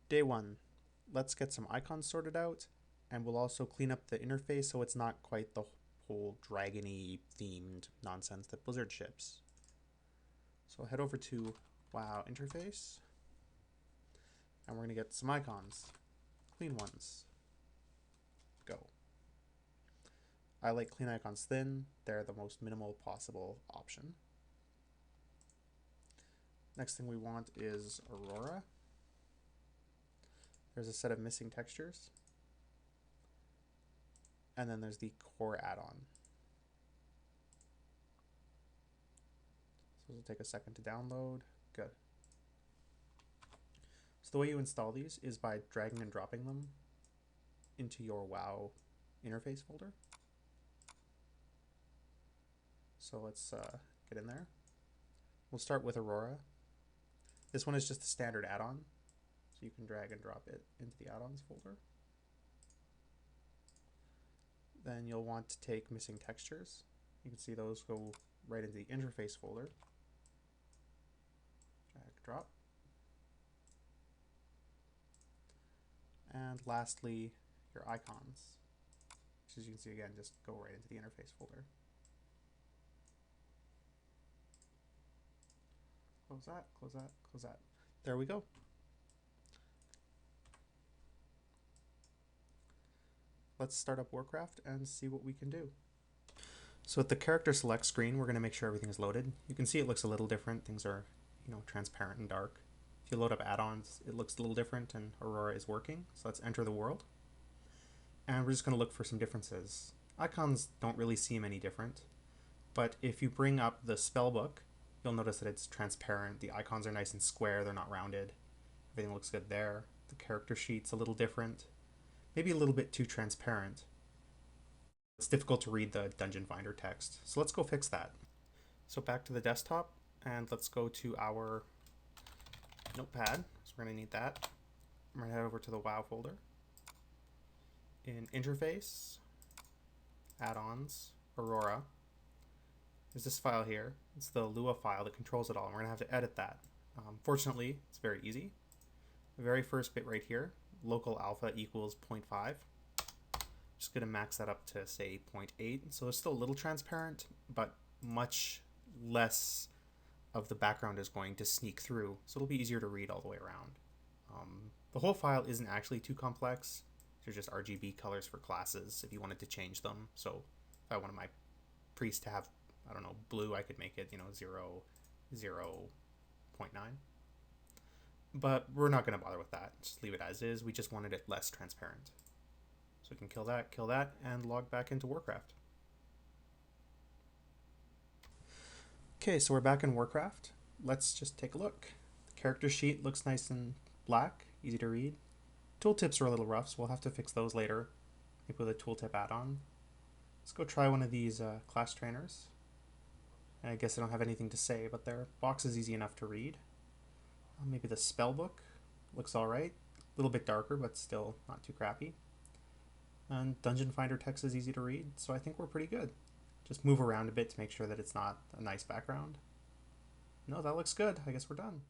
Day one, let's get some icons sorted out, and we'll also clean up the interface so it's not quite the whole dragony themed nonsense that Blizzard ships. So I'll head over to WoW interface, and we're going to get some icons, clean ones. Go. I like clean icons thin, they're the most minimal possible option. Next thing we want is Aurora. There's a set of missing textures. And then there's the core add-on. So this will take a second to download. Good. So the way you install these is by dragging and dropping them into your WoW interface folder. So let's get in there. We'll start with Aurora. This one is just a standard add-on, so you can drag and drop it into the add-ons folder. Then you'll want to take missing textures. You can see those go right into the interface folder. Drag, drop. And lastly, your icons, which as you can see again, just go right into the interface folder. Close that, close that, close that. There we go. Let's start up Warcraft and see what we can do. So at the character select screen, we're going to make sure everything is loaded. You can see it looks a little different. Things are, transparent and dark. If you load up add-ons, it looks a little different and Aurora is working. So let's enter the world. And we're just going to look for some differences. Icons don't really seem any different, but if you bring up the spellbook, you'll notice that it's transparent. The icons are nice and square, they're not rounded. Everything looks good there. The character sheet's a little different. Maybe a little bit too transparent. It's difficult to read the Dungeon Finder text. So let's go fix that. So back to the desktop, and let's go to our notepad. So we're going to need that. I'm going to head over to the WoW folder. In Interface, Add-ons, Aurora. There's this file here. It's the Lua file that controls it all, and we're going to have to edit that. Fortunately, it's very easy. The very first bit right here, local alpha equals 0.5. Just going to max that up to, say, 0.8. So it's still a little transparent, but much less of the background is going to sneak through, so it'll be easier to read all the way around. The whole file isn't actually too complex. They're just RGB colors for classes if you wanted to change them. So if I wanted my priest to have, I don't know, blue, I could make it, 0, 0.9. But we're not going to bother with that. Just leave it as is. We just wanted it less transparent. So we can kill that, and log back into Warcraft. Okay, so we're back in Warcraft. Let's just take a look. The character sheet looks nice and black, easy to read. Tooltips are a little rough, so we'll have to fix those later. Maybe with a tooltip add-on. Let's go try one of these class trainers. I guess I don't have anything to say, but their box is easy enough to read. Maybe the spellbook looks alright. A little bit darker, but still not too crappy. And Dungeon Finder text is easy to read, so I think we're pretty good. Just move around a bit to make sure that it's not a nice background. No, that looks good. I guess we're done.